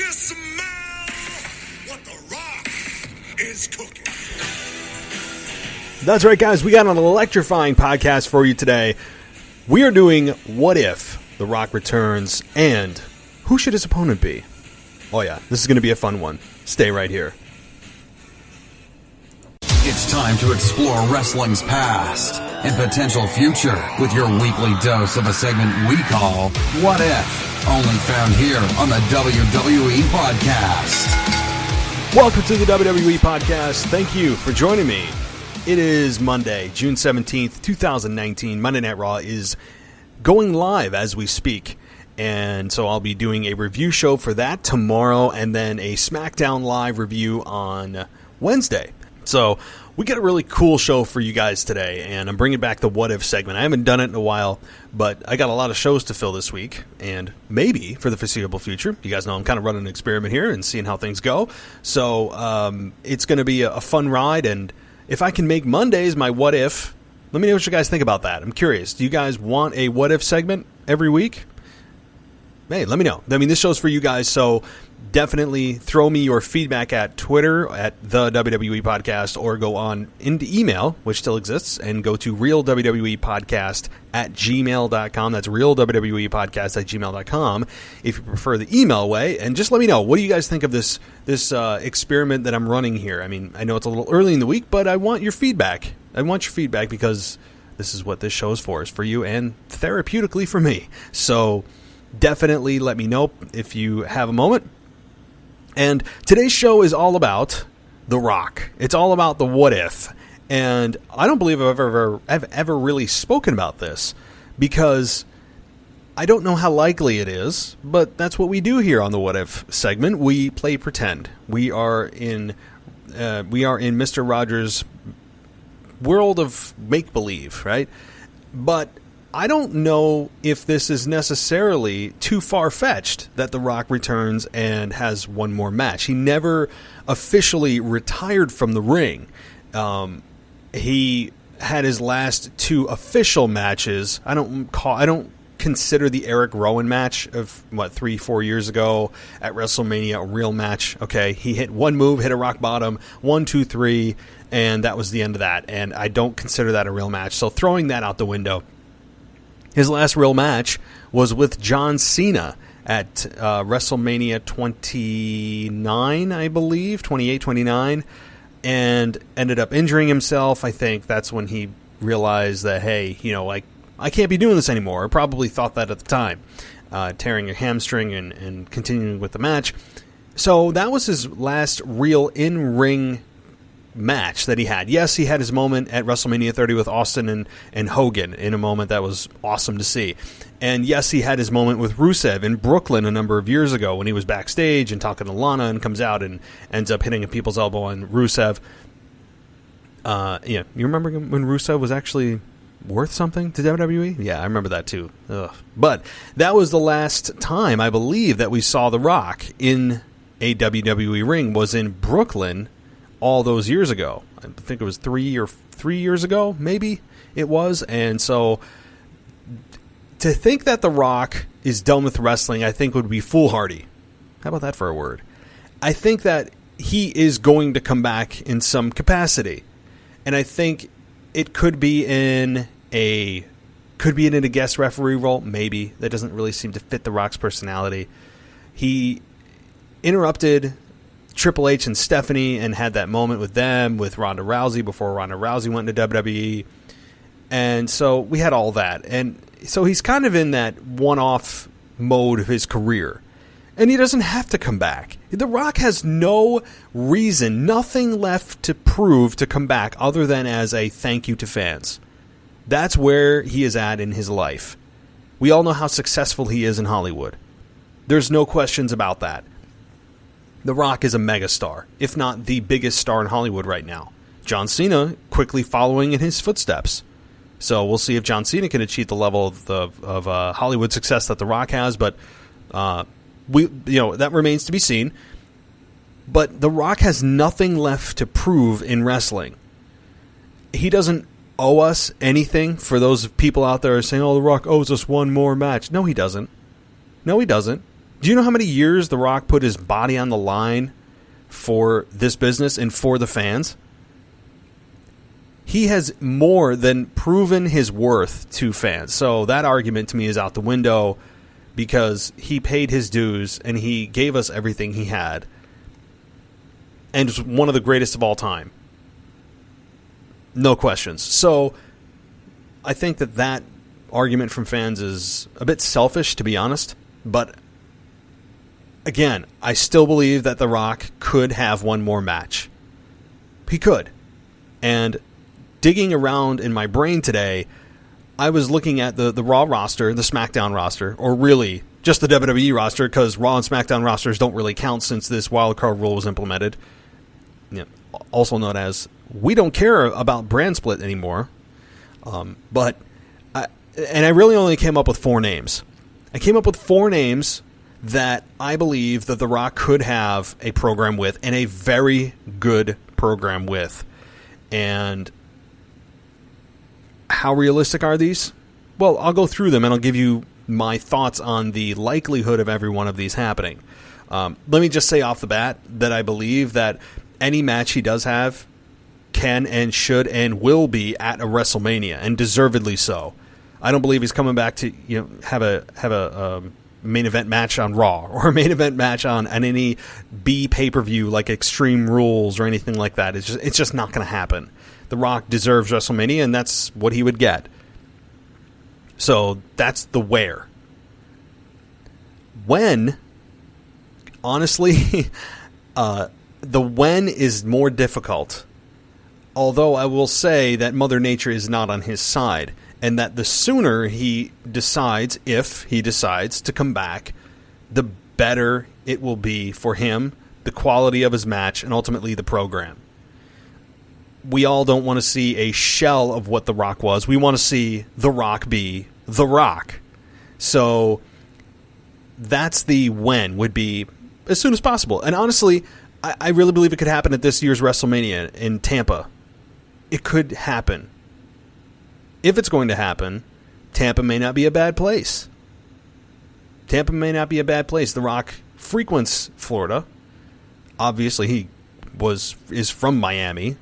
you smell what The Rock is cooking? That's right, guys. We got an electrifying podcast for you today. We are doing What If The Rock Returns, and who should his opponent be? Oh yeah, this is going to be a fun one. Stay right here. It's time to explore wrestling's past and potential future with your weekly dose of a segment we call What If, only found here on the WWE Podcast. Welcome to the WWE Podcast. Thank you for joining me. It is Monday, June 17th, 2019. Monday Night Raw is going live as we speak. And so I'll be doing a review show for that tomorrow and then a SmackDown Live review on Wednesday. So we got a really cool show for you guys today, and I'm bringing back the What If segment. I haven't done it in a while, but I got a lot of shows to fill this week, and maybe for the foreseeable future. You guys know I'm kind of running an experiment here and seeing how things go. So it's going to be a fun ride, and if I can make Mondays my What If, let me know what you guys think about that. I'm curious. Do you guys want a What If segment every week? Hey, let me know. I mean, this show's for you guys, so definitely throw me your feedback at Twitter, at the WWE Podcast, or go on into email, which still exists, and go to realwwepodcast at gmail.com. That's realwwepodcast at gmail.com if you prefer the email way. And just let me know, what do you guys think of this experiment that I'm running here? I mean, I know it's a little early in the week, but I want your feedback. I want your feedback because this is what this show is for you and therapeutically for me. So definitely let me know if you have a moment. And today's show is all about The Rock. It's all about the what if. And I don't believe I've ever really spoken about this because I don't know how likely it is, but that's what we do here on the What If segment. We play pretend. We are in Mr. Rogers' world of make-believe, right? But I don't know if this is necessarily too far-fetched that The Rock returns and has one more match. He never officially retired from the ring. He had his last two official matches. I don't consider the Eric Rowan match of 3-4 years ago at WrestleMania a real match. Okay, he hit one move, hit a rock bottom, 1, 2, 3, and that was the end of that. And I don't consider that a real match. So throwing that out the window. His last real match was with John Cena at WrestleMania 29, I believe, 28, 29, and ended up injuring himself. I think that's when he realized that, hey, I can't be doing this anymore. I probably thought that at the time, tearing a hamstring and continuing with the match. So that was his last real in-ring match that he had. Yes, he had his moment at WrestleMania 30 with Austin and Hogan in a moment that was awesome to see. And yes, he had his moment with Rusev in Brooklyn a number of years ago when he was backstage and talking to Lana and comes out and ends up hitting a people's elbow on Rusev. You remember when Rusev was actually worth something to WWE? Yeah, I remember that too. Ugh. But that was the last time, I believe, that we saw The Rock in a WWE ring was in Brooklyn all those years ago. I think it was 3 years ago, maybe it was. And so to think that The Rock is done with wrestling, I think would be foolhardy. How about that for a word? I think that he is going to come back in some capacity. And I think it could be in a guest referee role, maybe. That doesn't really seem to fit The Rock's personality. He interrupted Triple H and Stephanie and had that moment with them, with Ronda Rousey, before Ronda Rousey went into WWE. And so we had all that. And so he's kind of in that one-off mode of his career. And he doesn't have to come back. The Rock has no reason, nothing left to prove to come back other than as a thank you to fans. That's where he is at in his life. We all know how successful he is in Hollywood. There's no questions about that. The Rock is a megastar, if not the biggest star in Hollywood right now. John Cena quickly following in his footsteps. So we'll see if John Cena can achieve the level of Hollywood success that The Rock has, but that remains to be seen. But The Rock has nothing left to prove in wrestling. He doesn't owe us anything. For those people out there saying, "Oh, The Rock owes us one more match." No, he doesn't. No, he doesn't. Do you know how many years The Rock put his body on the line for this business and for the fans? He has more than proven his worth to fans. So that argument to me is out the window because he paid his dues and he gave us everything he had. And was one of the greatest of all time. No questions. So I think that argument from fans is a bit selfish, to be honest. But again, I still believe that The Rock could have one more match. He could. And digging around in my brain today, I was looking at the Raw roster, the SmackDown roster, or really just the WWE roster, because Raw and SmackDown rosters don't really count since this wildcard rule was implemented. Also known as, we don't care about brand split anymore. But I really only came up with 4 names. I came up with 4 names that I believe that The Rock could have a program with, and a very good program with. And how realistic are these? Well, I'll go through them and I'll give you my thoughts on the likelihood of every one of these happening. Let me just say off the bat that I believe that any match he does have can and should and will be at a WrestleMania, and deservedly so. I don't believe he's coming back to have a main event match on Raw or a main event match on any B pay-per-view like Extreme Rules or anything like that. It's just not going to happen. The Rock deserves WrestleMania, and that's what he would get. So that's the where. When, honestly, the when is more difficult. Although I will say that Mother Nature is not on his side, and that the sooner he decides, if he decides to come back, the better it will be for him, the quality of his match, and ultimately the program. We all don't want to see a shell of what The Rock was. We want to see The Rock be The Rock. So that's the when, would be as soon as possible. And honestly, I really believe it could happen at this year's WrestleMania in Tampa. It could happen. If it's going to happen, Tampa may not be a bad place. Tampa may not be a bad place. The Rock frequents Florida. Obviously, he is from Miami.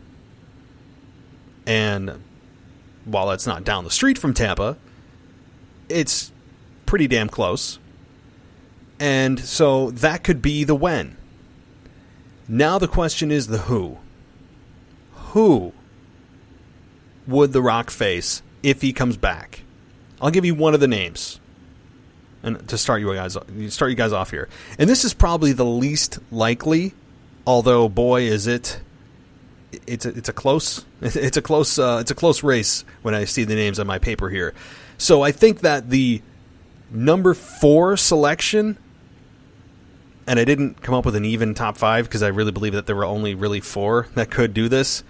And while that's not down the street from Tampa, it's pretty damn close. And so that could be the when. Now the question is the who. Who would The Rock face if he comes back? I'll give you one of the names, and to start you guys off here. And this is probably the least likely, although boy is it. It's a close race when I see the names on my paper here. So I think that the number 4 selection, and I didn't come up with an even top 5 because I really believe that there were only really 4 that could do this,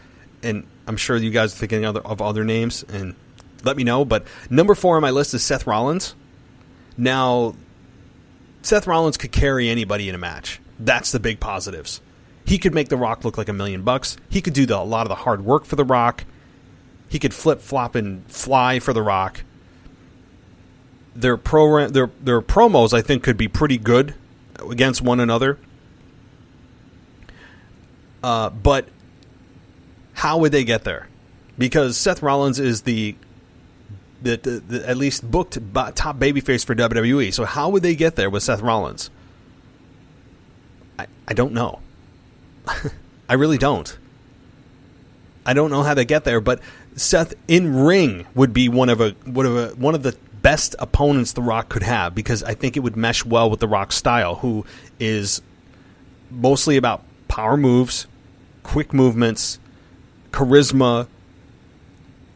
and I'm sure you guys are thinking of other names, and let me know. But number 4 on my list is Seth Rollins. Now, Seth Rollins could carry anybody in a match. That's the big positives. He could make The Rock look like $1 million. He could do a lot of the hard work for The Rock. He could flip, flop, and fly for The Rock. Their promos, I think, could be pretty good against one another. But how would they get there? Because Seth Rollins is the at least booked top babyface for WWE. So how would they get there with Seth Rollins? I don't know. I really don't. I don't know how they get there, but Seth in ring would be one of the best opponents The Rock could have, because I think it would mesh well with The Rock's style, who is mostly about power moves, quick movements, charisma,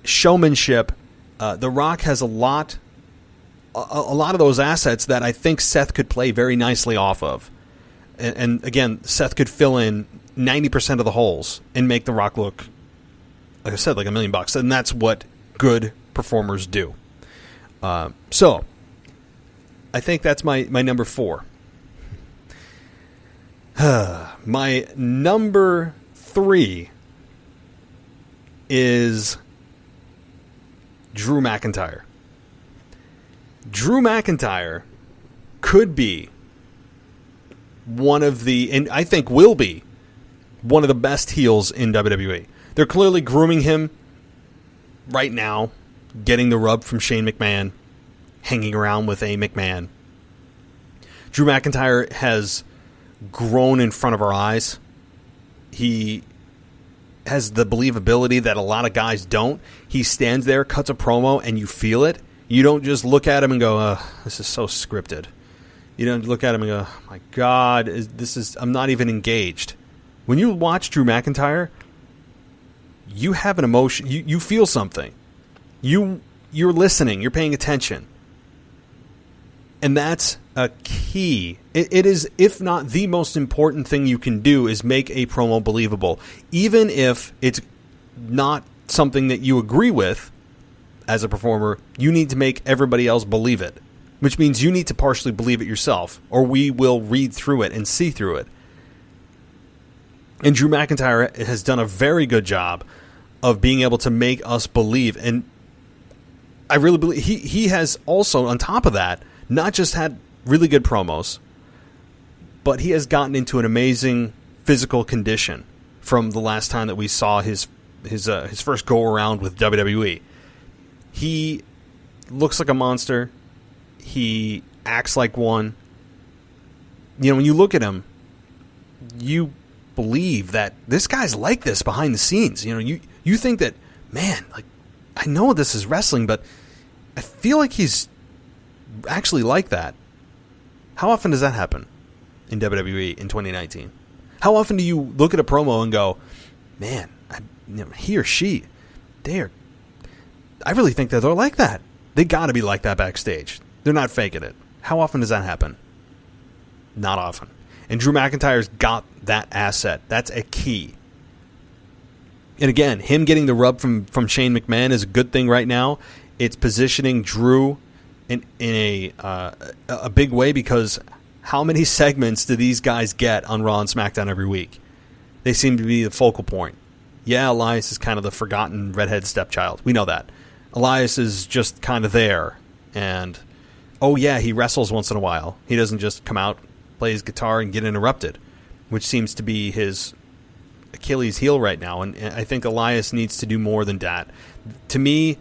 showmanship. The Rock has a lot of those assets that I think Seth could play very nicely off of. And again, Seth could fill in 90% of the holes and make The Rock look, like I said, like $1 million. And that's what good performers do. So I think that's my number 4. My number 3 is Drew McIntyre. Drew McIntyre could be one of the, and I think will be, one of the best heels in WWE. They're clearly grooming him right now, getting the rub from Shane McMahon, hanging around with a McMahon. Drew McIntyre has grown in front of our eyes. He has the believability that a lot of guys don't. He stands there, cuts a promo, and you feel it. You don't just look at him and go, this is so scripted. You don't look at him and go, oh my God, I'm not even engaged. When you watch Drew McIntyre, you have an emotion. You feel something. You're listening. You're paying attention. And that's a key. It is, if not the most important thing you can do, is make a promo believable. Even if it's not something that you agree with as a performer, you need to make everybody else believe it. Which means you need to partially believe it yourself, or we will read through it and see through it. And Drew McIntyre has done a very good job of being able to make us believe. And I really believe he has also, on top of that, not just had really good promos, but he has gotten into an amazing physical condition from the last time that we saw his first go around with WWE. He looks like a monster. He acts like one. You know, when you look at him, you believe that this guy's like this behind the scenes. You know, you think that, man, like, I know this is wrestling, but I feel like he's actually like that. How often does that happen in WWE in 2019? How often do you look at a promo and go, man, he or she, I really think that they're like that. They got to be like that backstage. They're not faking it. How often does that happen? Not often. And Drew McIntyre's got that asset. That's a key. And again, him getting the rub from Shane McMahon is a good thing right now. It's positioning Drew in a big way, because how many segments do these guys get on Raw and SmackDown every week? They seem to be the focal point. Yeah, Elias is kind of the forgotten redhead stepchild. We know that. Elias is just kind of there. And, oh yeah, he wrestles once in a while. He doesn't just come out, play his guitar, and get interrupted, which seems to be his Achilles heel right now. And I think Elias needs to do more than that. To me,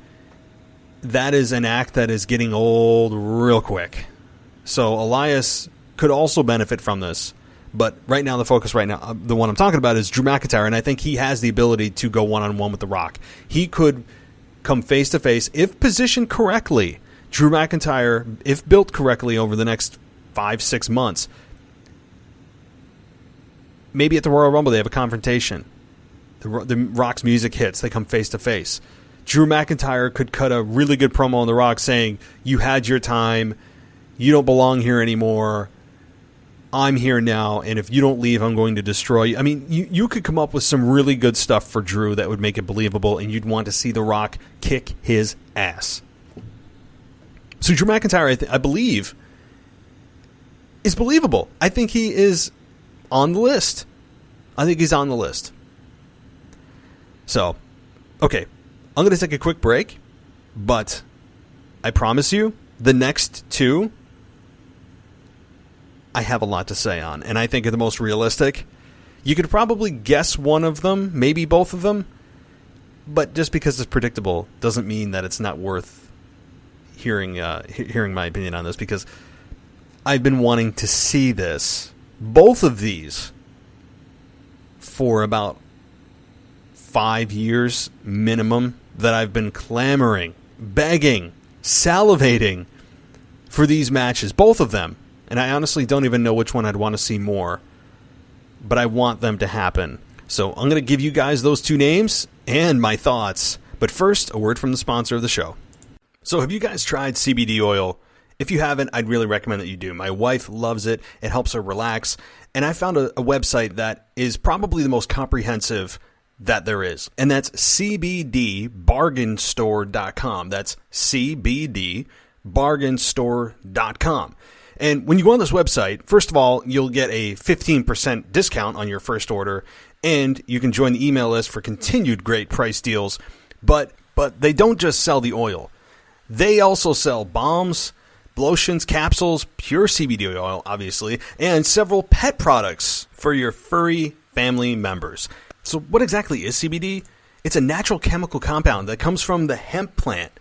that is an act that is getting old real quick. So Elias could also benefit from this. But right now, the focus right now, the one I'm talking about, is Drew McIntyre, and I think he has the ability to go one-on-one with The Rock. He could come face-to-face, if positioned correctly. Drew McIntyre, if built correctly over the next 5-6 months, maybe at the Royal Rumble they have a confrontation. The Rock's music hits, they come face-to-face. Drew McIntyre could cut a really good promo on The Rock saying, you had your time, you don't belong here anymore, I'm here now, and if you don't leave, I'm going to destroy you. I mean, you could come up with some really good stuff for Drew that would make it believable, and you'd want to see The Rock kick his ass. So Drew McIntyre, I believe, is believable. I think he is on the list. I think he's on the list. So, okay, I'm going to take a quick break, but I promise you, the next two, I have a lot to say on, and I think are the most realistic. You could probably guess one of them, maybe both of them, but just because it's predictable doesn't mean that it's not worth hearing my opinion on this, because I've been wanting to see both of these, for about 5 years minimum, that I've been clamoring, begging, salivating for these matches, both of them. And I honestly don't even know which one I'd want to see more, but I want them to happen. So I'm going to give you guys those two names and my thoughts. But first, a word from the sponsor of the show. So have you guys tried CBD oil? If you haven't, I'd really recommend that you do. My wife loves it. It helps her relax. And I found a website that is probably the most comprehensive that there is. And that's cbdbargainstore.com. That's cbdbargainstore.com. And when you go on this website, first of all, you'll get a 15% discount on your first order, and you can join the email list for continued great price deals. But they don't just sell the oil. They also sell balms, lotions, capsules, pure CBD oil, obviously, and several pet products for your furry family members. So what exactly is CBD? It's a natural chemical compound that comes from the hemp plant,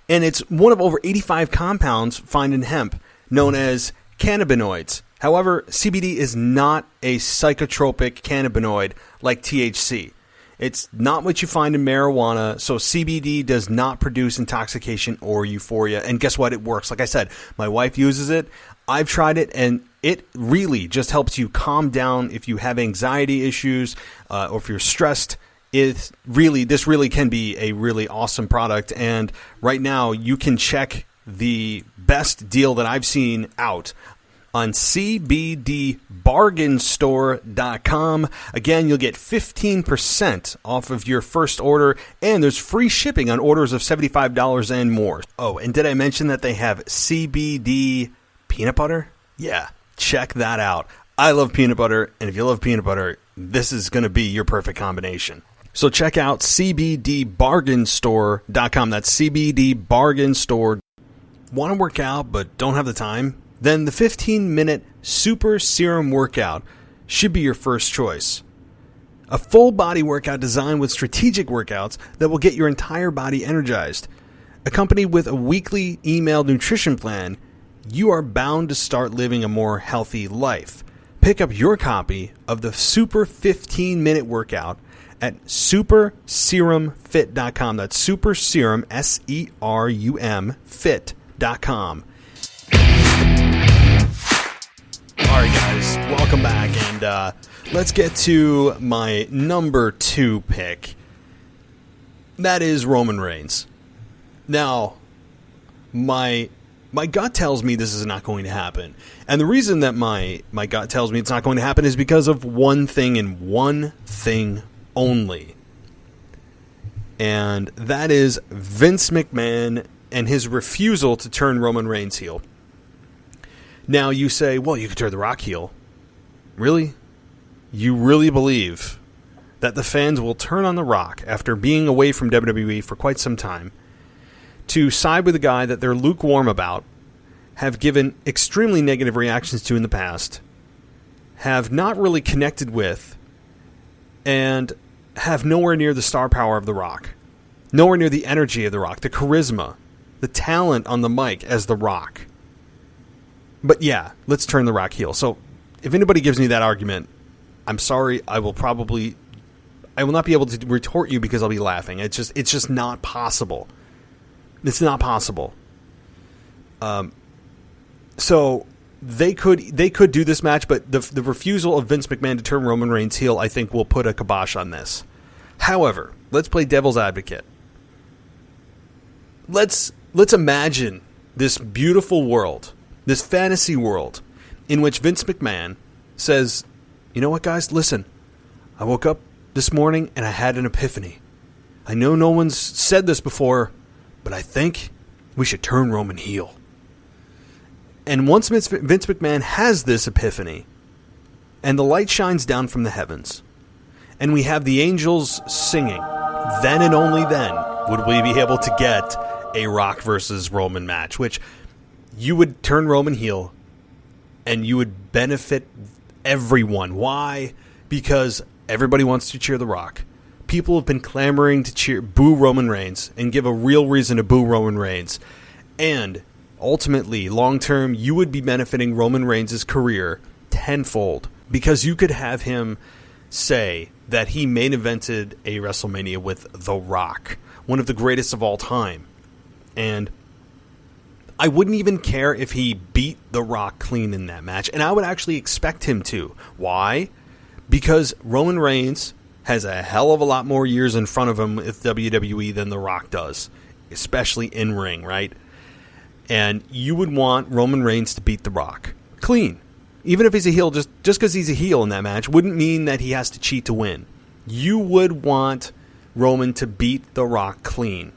and it's one of over 85 compounds found in hemp, known as cannabinoids. However, CBD is not a psychotropic cannabinoid like THC. It's not what you find in marijuana, so CBD does not produce intoxication or euphoria. And guess what? It works. Like I said, my wife uses it. I've tried it, and it really just helps you calm down if you have anxiety issues or if you're stressed. This really can be a really awesome product. And right now, you can check the best deal that I've seen out on cbdbargainstore.com. Again, you'll get 15% off of your first order, and there's free shipping on orders of $75 and more. Oh, and did I mention that they have CBD peanut butter? Yeah, check that out. I love peanut butter, and if you love peanut butter, this is going to be your perfect combination. So check out cbdbargainstore.com. That's cbdbargainstore. Want to work out but don't have the time? Then the 15-minute Super Serum Workout should be your first choice. A full body workout designed with strategic workouts that will get your entire body energized. Accompanied with a weekly email nutrition plan, you are bound to start living a more healthy life. Pick up your copy of the Super 15-minute workout at superserumfit.com. That's Super Serum, SERUM, fit.com. All right, guys, welcome back, and let's get to my number 2 pick. That is Roman Reigns. Now, my gut tells me this is not going to happen, and the reason that my gut tells me it's not going to happen is because of one thing and one thing only, and that is Vince McMahon and his refusal to turn Roman Reigns heel. Now you say, well, you could turn The Rock heel. Really? You really believe that the fans will turn on The Rock after being away from WWE for quite some time to side with a guy that they're lukewarm about, have given extremely negative reactions to in the past, have not really connected with, and have nowhere near the star power of The Rock, nowhere near the energy of The Rock, the charisma, the talent on the mic as The Rock. But yeah, let's turn The Rock heel. So if anybody gives me that argument, I'm sorry, I will not be able to retort you because I'll be laughing. It's just not possible. It's not possible. So they could do this match, but the refusal of Vince McMahon to turn Roman Reigns heel, I think, will put a kibosh on this. However, let's play devil's advocate. Let's imagine this beautiful world, this fantasy world, in which Vince McMahon says, you know what, guys, listen, I woke up this morning and I had an epiphany. I know no one's said this before, but I think we should turn Roman heel. And once Vince McMahon has this epiphany, and the light shines down from the heavens, and we have the angels singing, then and only then would we be able to get a Rock versus Roman match, which you would turn Roman heel, and you would benefit everyone. Why? Because everybody wants to cheer The Rock. People have been clamoring to boo Roman Reigns and give a real reason to boo Roman Reigns. And ultimately, long term, you would be benefiting Roman Reigns' career tenfold, because you could have him say that he main evented a WrestleMania with The Rock, one of the greatest of all time. And I wouldn't even care if he beat The Rock clean in that match. And I would actually expect him to. Why? Because Roman Reigns has a hell of a lot more years in front of him with WWE than The Rock does, especially in ring, right? And you would want Roman Reigns to beat The Rock clean. Even if he's a heel, just because he's a heel in that match wouldn't mean that he has to cheat to win. You would want Roman to beat The Rock clean,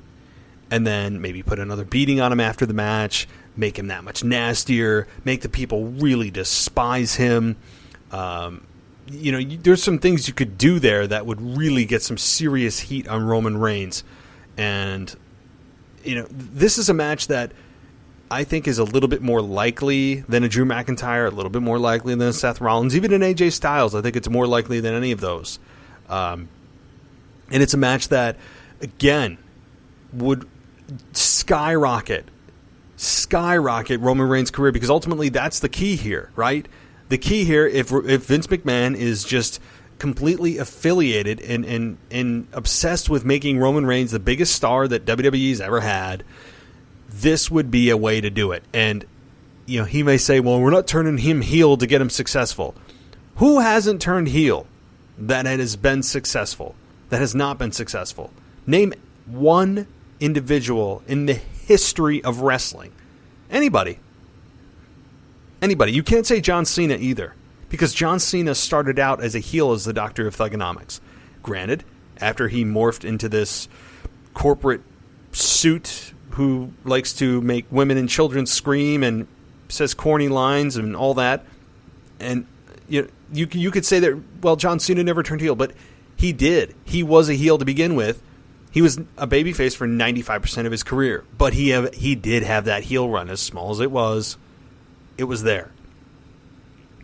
and then maybe put another beating on him after the match, make him that much nastier, make the people really despise him. There's some things you could do there that would really get some serious heat on Roman Reigns. And, this is a match that I think is a little bit more likely than a Drew McIntyre, a little bit more likely than a Seth Rollins, even an AJ Styles. I think it's more likely than any of those. And it's a match that, again, would skyrocket Roman Reigns' career, because ultimately that's the key here, right? The key here, if Vince McMahon is just completely affiliated and obsessed with making Roman Reigns the biggest star that WWE's ever had, this would be a way to do it. And, you know, he may say, well, we're not turning him heel to get him successful. Who hasn't turned heel that has been successful, that has not been successful? Name one individual in the history of wrestling. Anybody. You can't say John Cena either, because John Cena started out as a heel as the Doctor of Thugonomics. Granted, after he morphed into this corporate suit who likes to make women and children scream and says corny lines and all that, and you could say that, well, John Cena never turned heel, but he did. He was a heel to begin with. He was a babyface for 95% of his career, but he did have that heel run, as small as it was. It was there.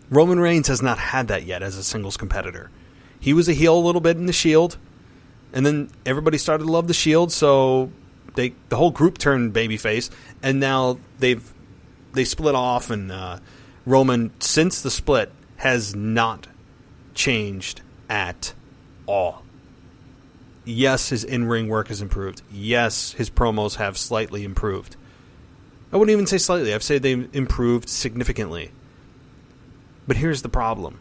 Roman Reigns has not had that yet as a singles competitor. He was a heel a little bit in the Shield, and then everybody started to love the Shield, so the whole group turned babyface, and now they split off, and Roman, since the split, has not changed at all. Yes, his in-ring work has improved. Yes, his promos have slightly improved. I wouldn't even say slightly. I'd say they've improved significantly. But here's the problem.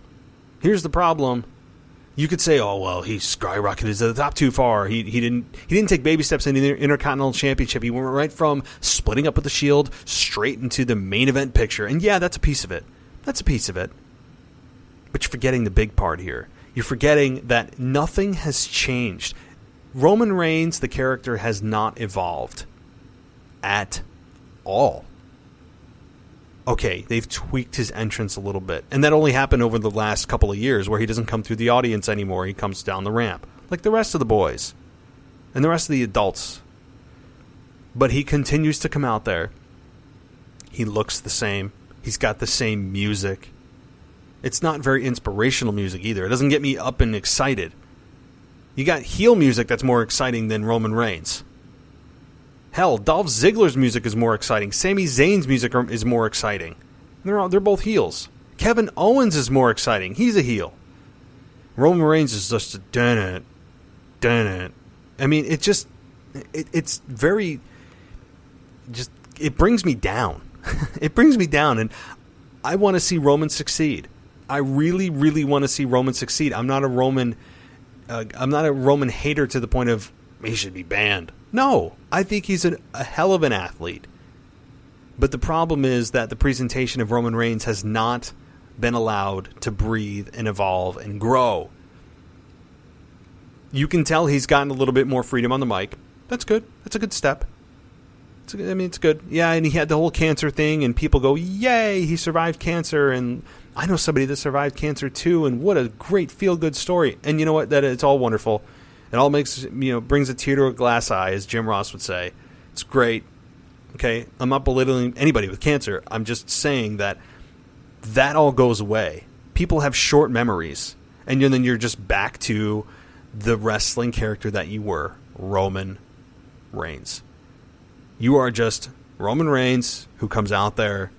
You could say, oh, well, he skyrocketed to the top too far. He didn't take baby steps into the Intercontinental Championship. He went right from splitting up with the Shield straight into the main event picture. And yeah, that's a piece of it. But you're forgetting the big part here. You're forgetting that nothing has changed. Roman Reigns, the character, has not evolved at all. Okay, they've tweaked his entrance a little bit, and that only happened over the last couple of years, where he doesn't come through the audience anymore. He comes down the ramp, like the rest of the boys and the rest of the adults. But he continues to come out there. He looks the same. He's got the same music. It's not very inspirational music either. It doesn't get me up and excited. You got heel music that's more exciting than Roman Reigns. Hell, Dolph Ziggler's music is more exciting. Sami Zayn's music is more exciting. They're both heels. Kevin Owens is more exciting. He's a heel. Roman Reigns is just a dun it. I mean, it's very, just, it brings me down. It brings me down, and I want to see Roman succeed. I really, really want to see Roman succeed. I'm not a Roman hater to the point of he should be banned. No, I think he's a hell of an athlete. But the problem is that the presentation of Roman Reigns has not been allowed to breathe and evolve and grow. You can tell he's gotten a little bit more freedom on the mic. That's good. That's a good step. It's good. Yeah, and he had the whole cancer thing, and people go, yay, he survived cancer, and I know somebody that survived cancer too, and what a great feel-good story. And you know what? That it's all wonderful. It all brings a tear to a glass eye, as Jim Ross would say. It's great. Okay? I'm not belittling anybody with cancer. I'm just saying that all goes away. People have short memories. And then you're just back to the wrestling character that you were, Roman Reigns. You are just Roman Reigns who comes out there,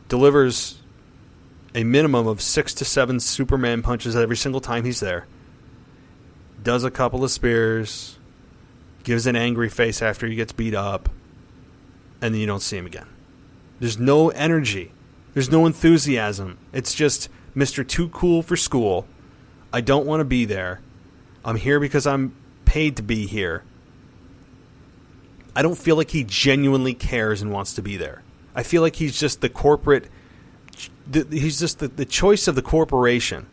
delivers a minimum of 6 to 7 Superman punches every single time he's there, does a couple of spears, gives an angry face after he gets beat up, and then you don't see him again. There's no energy. There's no enthusiasm. It's just Mr. Too Cool for School. I don't want to be there. I'm here because I'm paid to be here. I don't feel like he genuinely cares and wants to be there. I feel like he's just the corporate... He's just the choice of the corporation.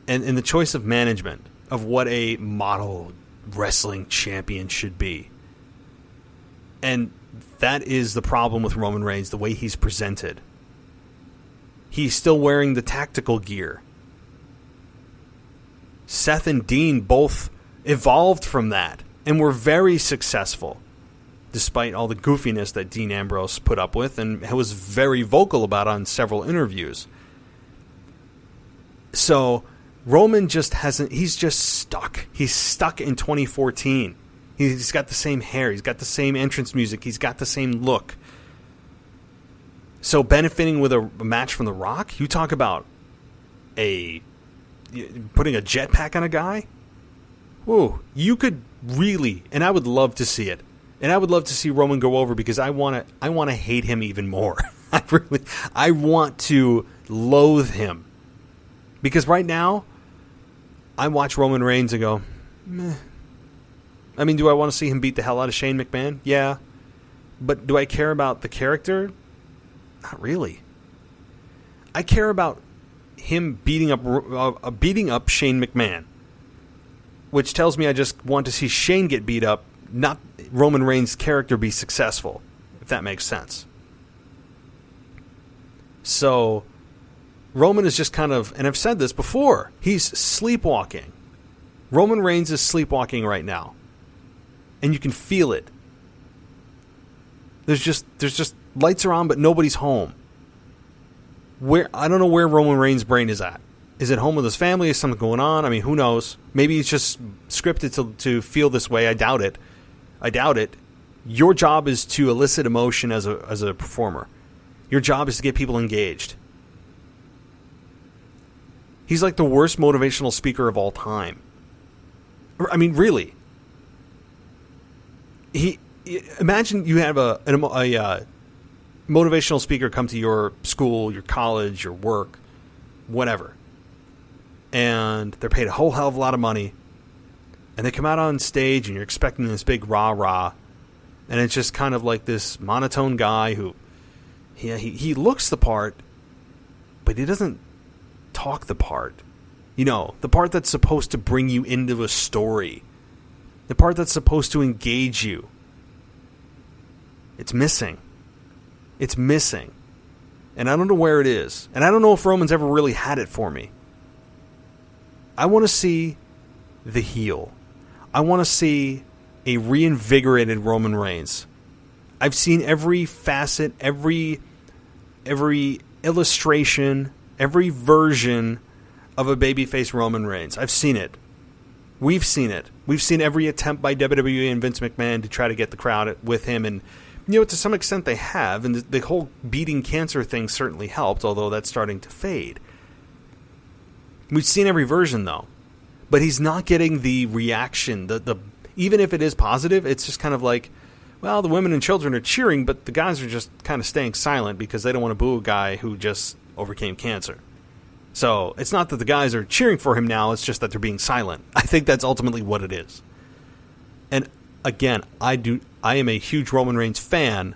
And the choice of management of what a model wrestling champion should be. And that is the problem with Roman Reigns, the way he's presented. He's still wearing the tactical gear. Seth and Dean both evolved from that and were very successful. despite all the goofiness that Dean Ambrose put up with and was very vocal about on several interviews. So Roman just hasn't, he's just stuck. He's stuck in 2014. He's got the same hair. He's got the same entrance music. He's got the same look. So benefiting with a match from The Rock, you talk about putting a jetpack on a guy. Whoa, you could really, and I would love to see it. And I would love to see Roman go over because I want to hate him even more. I want to loathe him. Because right now, I watch Roman Reigns and go, meh. I mean, do I want to see him beat the hell out of Shane McMahon? Yeah. But do I care about the character? Not really. I care about him beating up Shane McMahon, which tells me I just want to see Shane get beat up, not Roman Reigns' character be successful, if that makes sense. So Roman is just kind of, and I've said this before, he's sleepwalking. Roman Reigns is sleepwalking right now. And you can feel it. There's just lights are on, but nobody's home. I don't know where Roman Reigns' brain is at. Is it home with his family? Is something going on? I mean, who knows? Maybe he's just scripted to feel this way. I doubt it. Your job is to elicit emotion as a performer. Your job is to get people engaged. He's like the worst motivational speaker of all time. I mean, really. Imagine you have a motivational speaker come to your school, your college, your work, whatever. And they're paid a whole hell of a lot of money. And they come out on stage and you're expecting this big rah-rah. And it's just kind of like this monotone guy who, he looks the part, but he doesn't talk the part. You know, the part that's supposed to bring you into a story. The part that's supposed to engage you. It's missing. It's missing. And I don't know where it is. And I don't know if Roman's ever really had it for me. I want to see the heel. I want to see a reinvigorated Roman Reigns. I've seen every facet, every illustration, every version of a babyface Roman Reigns. I've seen it. We've seen it. We've seen every attempt by WWE and Vince McMahon to try to get the crowd with him. And, you know, to some extent they have. And the whole beating cancer thing certainly helped, although that's starting to fade. We've seen every version, though. But he's not getting the reaction. Even if it is positive, it's just kind of like, well, the women and children are cheering, but the guys are just kind of staying silent because they don't want to boo a guy who just overcame cancer. So it's not that the guys are cheering for him now, it's just that they're being silent. I think that's ultimately what it is. And again, I am a huge Roman Reigns fan,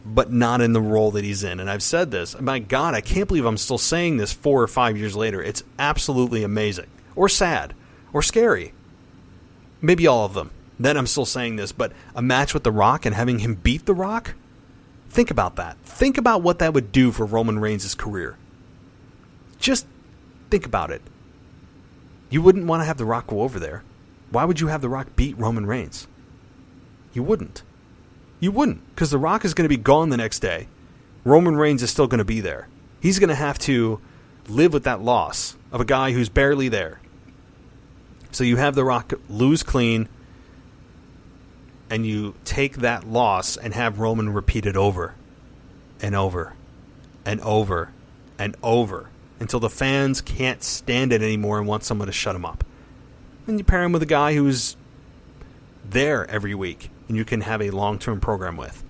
but not in the role that he's in. And I've said this. My God, I can't believe I'm still saying this 4 or 5 years later. It's absolutely amazing. Or sad. Or scary. Maybe all of them. Then I'm still saying this. But a match with The Rock and having him beat The Rock? Think about that. Think about what that would do for Roman Reigns' career. Just think about it. You wouldn't want to have The Rock go over there. Why would you have The Rock beat Roman Reigns? You wouldn't. You wouldn't, because The Rock is going to be gone the next day. Roman Reigns is still going to be there. He's going to have to live with that loss of a guy who's barely there. So you have The Rock lose clean, and you take that loss and have Roman repeat it over and over and over and over until the fans can't stand it anymore and want someone to shut him up. And you pair him with a guy who's there every week and you can have a long-term program with.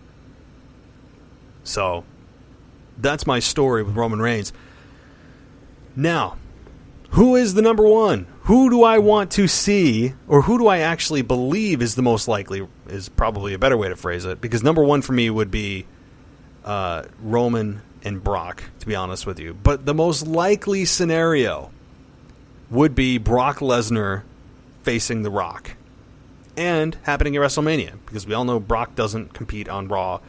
So that's my story with Roman Reigns. Now, who is the number one? Who do I want to see, or who do I actually believe is the most likely, is probably a better way to phrase it, because number one for me would be Roman and Brock, to be honest with you. But the most likely scenario would be Brock Lesnar facing The Rock, and happening at WrestleMania, because we all know Brock doesn't compete on Raw.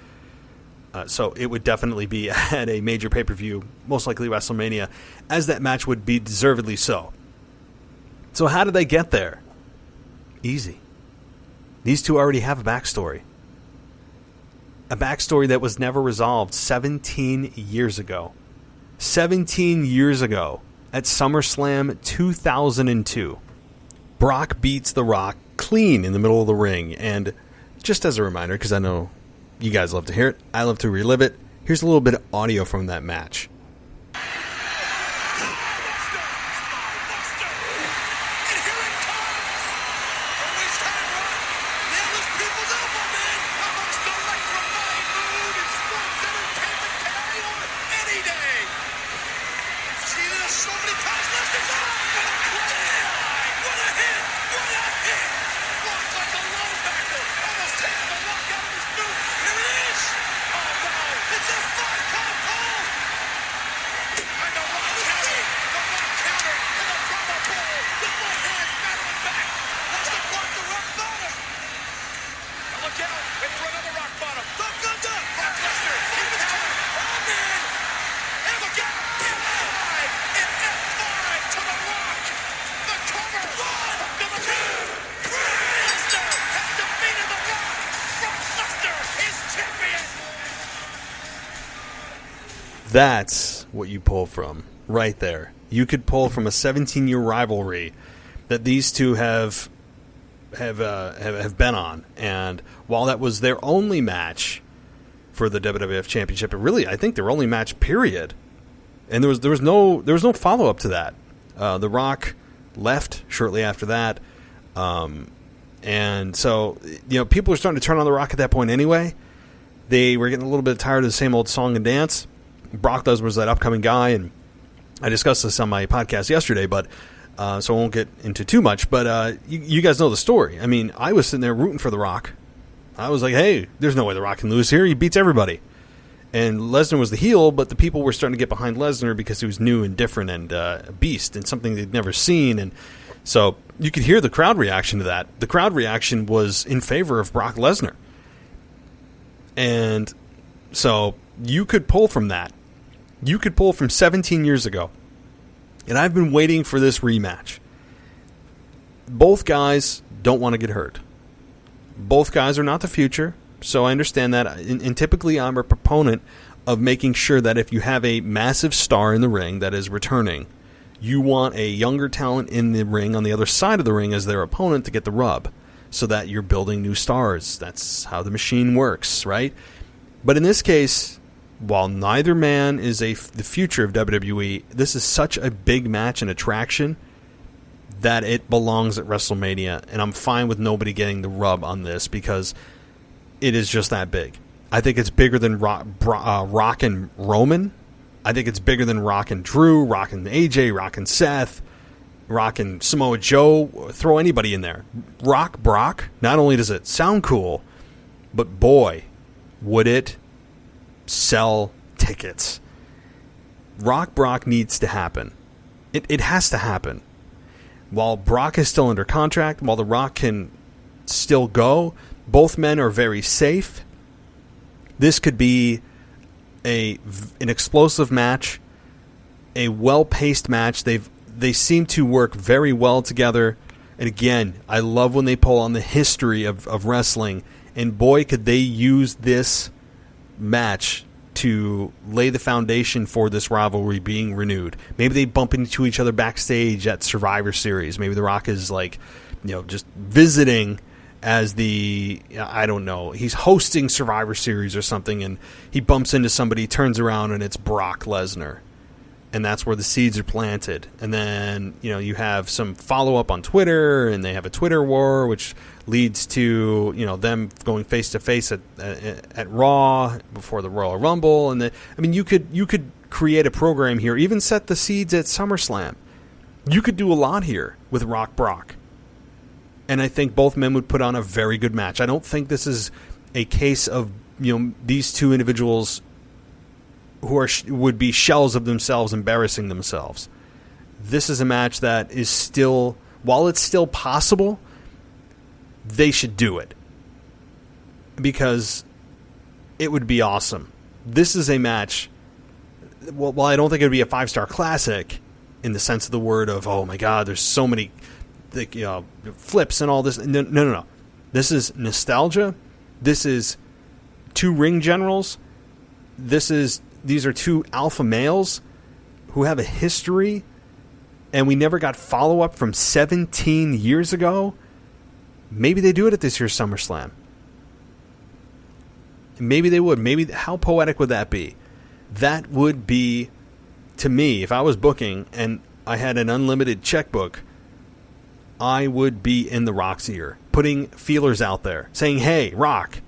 So it would definitely be at a major pay-per-view, most likely WrestleMania, as that match would be deservedly so. So how did they get there? Easy. These two already have a backstory. A backstory that was never resolved 17 years ago. 17 years ago at SummerSlam 2002. Brock beats The Rock clean in the middle of the ring. And just as a reminder, because I know you guys love to hear it, I love to relive it, here's a little bit of audio from that match. That's what you pull from right there. You could pull from a 17-year rivalry that these two have been on, and while that was their only match for the WWF Championship, really I think their only match period, and there was no follow up to that. The Rock left shortly after that, and so people are starting to turn on The Rock at that point anyway. They were getting a little bit tired of the same old song and dance. Brock Lesnar was that upcoming guy, and I discussed this on my podcast yesterday, but so I won't get into too much. But you guys know the story. I mean, I was sitting there rooting for The Rock. I was like, hey, there's no way The Rock can lose here. He beats everybody. And Lesnar was the heel, but the people were starting to get behind Lesnar because he was new and different and a beast and something they'd never seen. And so you could hear the crowd reaction to that. The crowd reaction was in favor of Brock Lesnar. And so you could pull from that. You could pull from 17 years ago. And I've been waiting for this rematch. Both guys don't want to get hurt. Both guys are not the future, so I understand that. And typically I'm a proponent of making sure that if you have a massive star in the ring that is returning, you want a younger talent in the ring on the other side of the ring as their opponent to get the rub, so that you're building new stars. That's how the machine works, right? But in this case, while neither man is the future of WWE, this is such a big match and attraction that it belongs at WrestleMania, and I'm fine with nobody getting the rub on this because it is just that big. I think it's bigger than Rock and Roman. I think it's bigger than Rock and Drew, Rock and AJ, Rock and Seth, Rock and Samoa Joe. Throw anybody in there. Rock Brock, not only does it sound cool, but boy, would it sell tickets. Rock Brock needs to happen. It has to happen. While Brock is still under contract, while The Rock can still go, both men are very safe. This could be an explosive match, a well-paced match. They seem to work very well together. And again, I love when they pull on the history of wrestling. And boy, could they use this match to lay the foundation for this rivalry being renewed. Maybe they bump into each other backstage at Survivor Series. Maybe The Rock is just visiting as I don't know, he's hosting Survivor Series or something, and he bumps into somebody, turns around, and it's Brock Lesnar. And that's where the seeds are planted. And then, you have some follow-up on Twitter, and they have a Twitter war, which leads to, them going face-to-face at Raw before the Royal Rumble. And you could create a program here, even set the seeds at SummerSlam. You could do a lot here with Rock Brock. And I think both men would put on a very good match. I don't think this is a case of, these two individuals who would be shells of themselves, embarrassing themselves. This is a match that is still, while it's still possible, they should do it. Because it would be awesome. This is a match, while I don't think it would be a 5-star classic in the sense of the word of, oh my God, there's so many flips and all this. No. This is nostalgia. This is two ring generals. These are two alpha males who have a history, and we never got follow-up from 17 years ago. Maybe they do it at this year's SummerSlam. Maybe they would. Maybe. How poetic would that be? That would be, to me, if I was booking and I had an unlimited checkbook, I would be in the Rock's ear, putting feelers out there, saying, hey, Rock,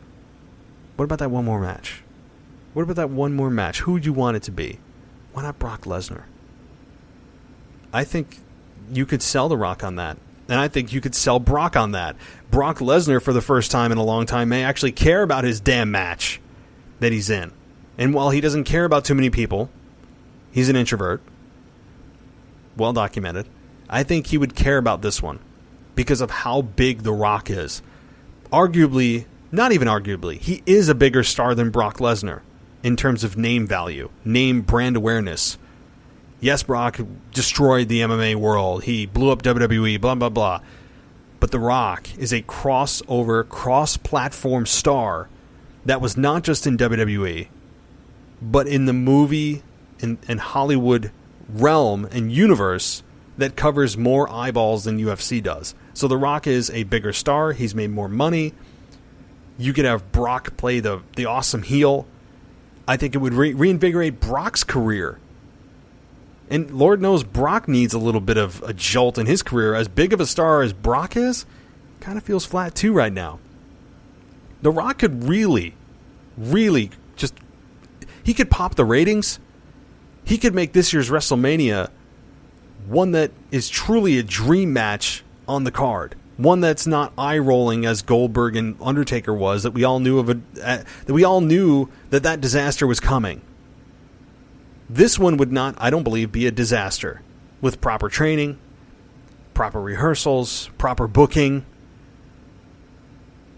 what about that one more match? What about that one more match? Who would you want it to be? Why not Brock Lesnar? I think you could sell The Rock on that. And I think you could sell Brock on that. Brock Lesnar, for the first time in a long time, may actually care about his damn match that he's in. And while he doesn't care about too many people, he's an introvert, well documented, I think he would care about this one because of how big The Rock is. Arguably, not even arguably, he is a bigger star than Brock Lesnar in terms of name value, name brand awareness. Yes, Brock destroyed the MMA world. He blew up WWE, blah, blah, blah. But The Rock is a crossover, cross-platform star that was not just in WWE, but in the movie and Hollywood realm and universe that covers more eyeballs than UFC does. So The Rock is a bigger star. He's made more money. You could have Brock play the awesome heel. I think it would reinvigorate Brock's career. And Lord knows Brock needs a little bit of a jolt in his career. As big of a star as Brock is, kind of feels flat too right now. The Rock could really just... He could pop the ratings. He could make this year's WrestleMania one that is truly a dream match on the card. One that's not eye-rolling as Goldberg and Undertaker was, that we all knew that disaster was coming. This one would not, I don't believe, be a disaster. With proper training, proper rehearsals, proper booking,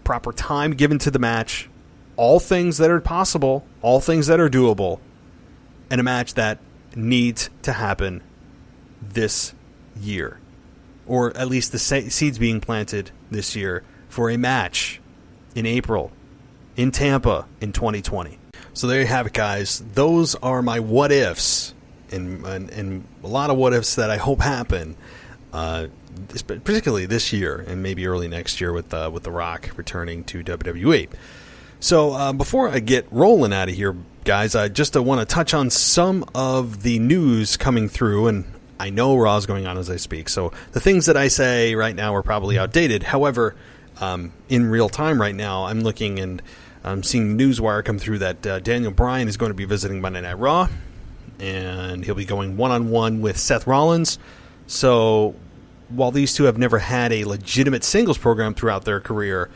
proper time given to the match, all things that are possible, all things that are doable, and a match that needs to happen this year. Or at least the seeds being planted this year for a match in April in Tampa in 2020. So there you have it, guys. Those are my what ifs, and a lot of what ifs that I hope happen, particularly this year and maybe early next year with The Rock returning to WWE. So before I get rolling out of here, guys, I just want to touch on some of the news coming through, and I know Raw's going on as I speak, so the things that I say right now are probably outdated. However, in real time right now, I'm looking and I'm seeing Newswire come through that Daniel Bryan is going to be visiting Monday Night Raw, and he'll be going one-on-one with Seth Rollins. So while these two have never had a legitimate singles program throughout their career,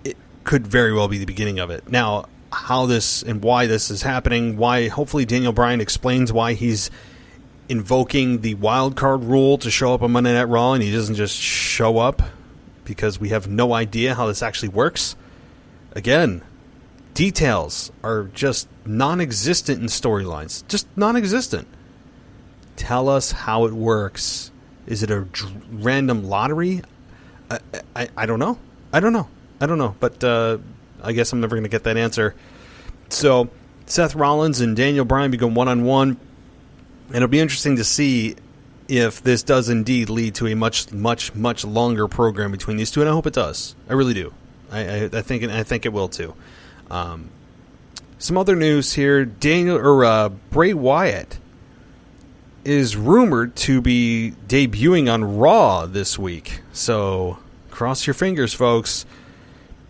it could very well be the beginning of it. Now, how this and why this is happening, why hopefully Daniel Bryan explains why he's invoking the wild card rule to show up on Monday Night Raw, and he doesn't just show up, because we have no idea how this actually works. Again, details are just non-existent in storylines. Just non-existent. Tell us how it works. Is it a random lottery? I don't know. I don't know. But I guess I'm never going to get that answer. So Seth Rollins and Daniel Bryan begin one-on-one. And it'll be interesting to see if this does indeed lead to a much, much, much longer program between these two. And I hope it does. I really do. I think it will too. Some other news here: Bray Wyatt is rumored to be debuting on Raw this week. So cross your fingers, folks.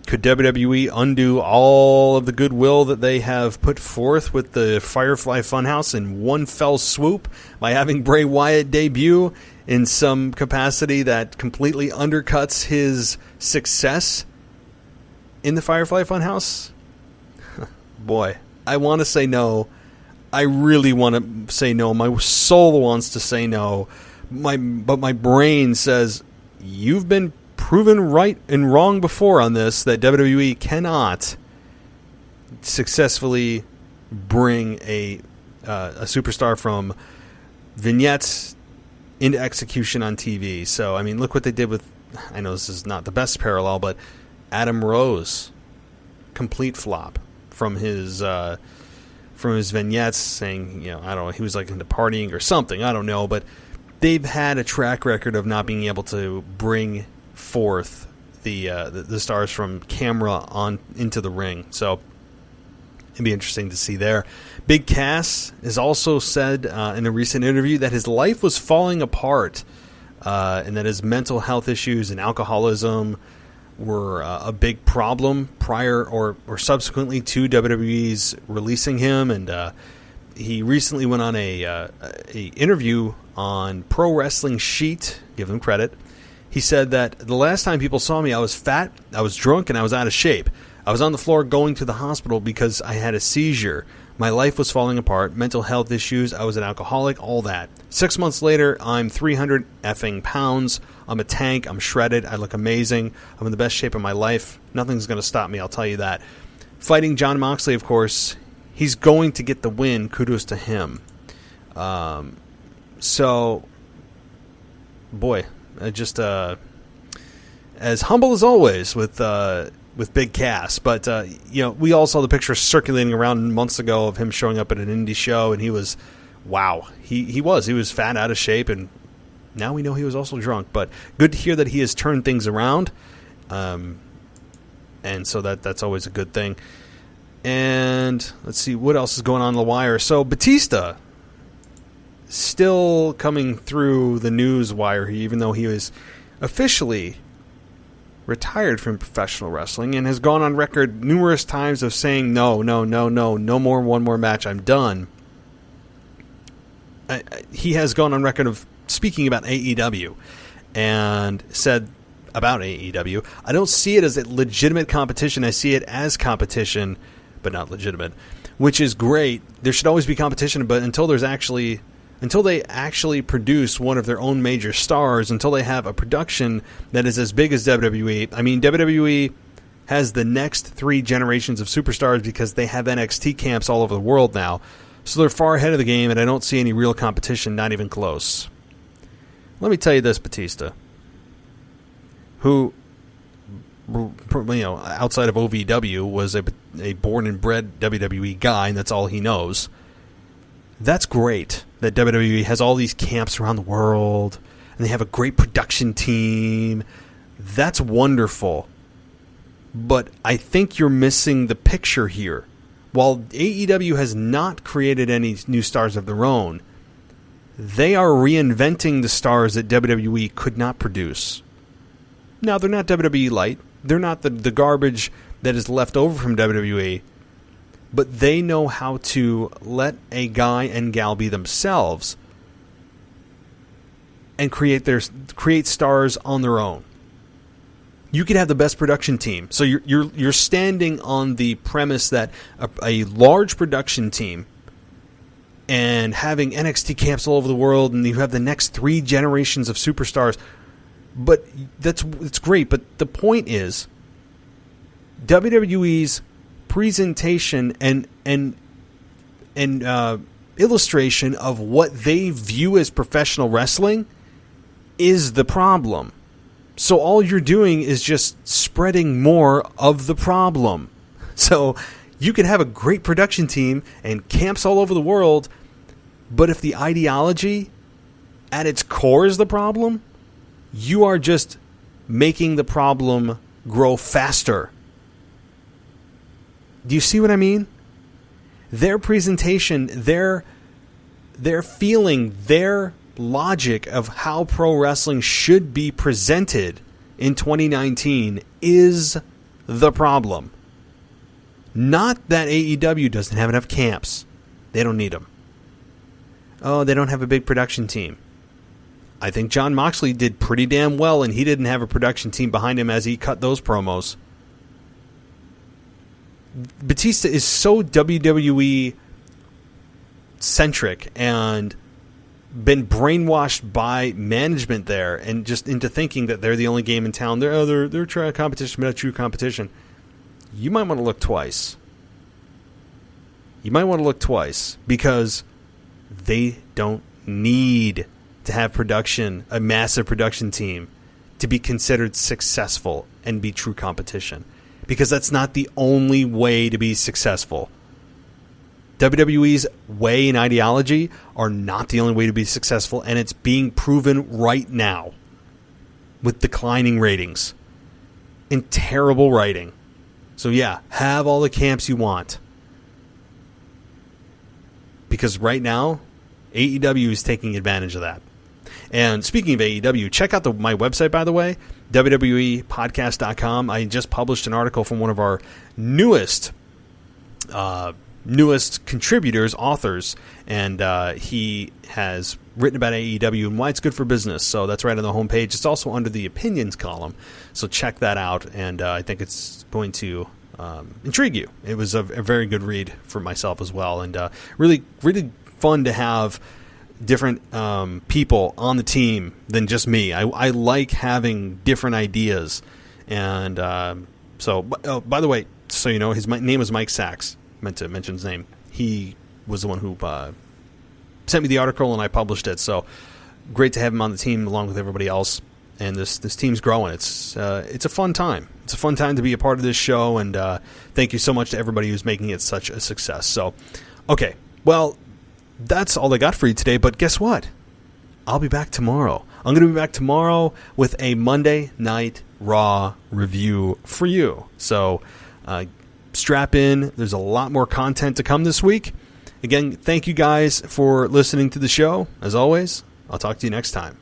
Could WWE undo all of the goodwill that they have put forth with the Firefly Funhouse in one fell swoop by having Bray Wyatt debut in some capacity that completely undercuts his success in the Firefly Funhouse? Boy, I want to say no. I really want to say no. My soul wants to say no. But my brain says, you've been proven right and wrong before on this, that WWE cannot successfully bring a superstar from vignettes into execution on TV. So, I mean, look what they did with I know this is not the best parallel, but Adam Rose, complete flop from his vignettes saying, I don't know, he was like into partying or something, I don't know, but they've had a track record of not being able to bring forth the stars from camera on into the ring. So it'd be interesting to see there. Big Cass has also said in a recent interview that his life was falling apart, and that his mental health issues and alcoholism were a big problem prior or subsequently to WWE's releasing him. And he recently went on a interview on Pro Wrestling Sheet. Give him credit. He said that the last time people saw me, I was fat, I was drunk, and I was out of shape. I was on the floor going to the hospital because I had a seizure. My life was falling apart, mental health issues, I was an alcoholic, all that. 6 months later, I'm 300 effing pounds. I'm a tank, I'm shredded, I look amazing. I'm in the best shape of my life. Nothing's going to stop me, I'll tell you that. Fighting Jon Moxley, of course, he's going to get the win. Kudos to him. So, boy, just as humble as always with Big Cass, but we all saw the picture circulating around months ago of him showing up at an indie show, and he was, wow, he was fat, out of shape, and now we know he was also drunk. But good to hear that he has turned things around, and so that's always a good thing. And let's see what else is going on the wire. So Batista still coming through the news wire, even though he was officially retired from professional wrestling and has gone on record numerous times of saying no more, one more match, I'm done. He has gone on record of speaking about AEW and said about AEW, I don't see it as a legitimate competition. I see it as competition, but not legitimate, which is great. There should always be competition, but until they actually produce one of their own major stars, until they have a production that is as big as WWE. I mean, WWE has the next 3 generations of superstars because they have NXT camps all over the world now. So they're far ahead of the game, and I don't see any real competition, not even close. Let me tell you this, Batista, who, outside of OVW, was a born and bred WWE guy, and that's all he knows. That's great that WWE has all these camps around the world and they have a great production team. That's wonderful. But I think you're missing the picture here. While AEW has not created any new stars of their own, they are reinventing the stars that WWE could not produce. Now, they're not WWE light. They're not the garbage that is left over from WWE. But they know how to let a guy and gal be themselves and create stars on their own. You could have the best production team. So you're standing on the premise that a large production team and having NXT camps all over the world, and you have the next 3 generations of superstars. But it's great. But the point is, WWE's presentation and illustration of what they view as professional wrestling is the problem. So all you're doing is just spreading more of the problem. So you could have a great production team and camps all over the world, but if the ideology at its core is the problem, you are just making the problem grow faster. Do you see what I mean? Their presentation, their feeling, their logic of how pro wrestling should be presented in 2019 is the problem. Not that AEW doesn't have enough camps. They don't need them. Oh, they don't have a big production team. I think Jon Moxley did pretty damn well, and he didn't have a production team behind him as he cut those promos. Batista is so WWE centric and been brainwashed by management there and just into thinking that they're the only game in town. They're trying competition, but not true competition. You might want to look twice. Because they don't need to have production, a massive production team. to be considered successful and be true competition, because that's not the only way to be successful. WWE's way and ideology are not the only way to be successful, and it's being proven right now with declining ratings and terrible writing. So yeah, have all the camps you want, because right now AEW is taking advantage of that. And speaking of AEW, check out my website, by the way, WWEpodcast.com. I just published an article from one of our newest contributors, authors, and he has written about AEW and why it's good for business. So that's right on the homepage. It's also under the opinions column, so check that out, and I think it's going to intrigue you. It was a very good read for myself as well, and really, really fun to have different people on the team than just me. I like having different ideas, and so. By the way, so you know, his name is Mike Sachs. Meant to mention his name. He was the one who sent me the article, and I published it. So great to have him on the team along with everybody else. And this team's growing. It's a fun time. It's a fun time to be a part of this show. And thank you so much to everybody who's making it such a success. So, okay, well, that's all I got for you today. But guess what? I'll be back tomorrow. I'm going to be back tomorrow with a Monday Night Raw review for you. So strap in. There's a lot more content to come this week. Again, thank you guys for listening to the show. As always, I'll talk to you next time.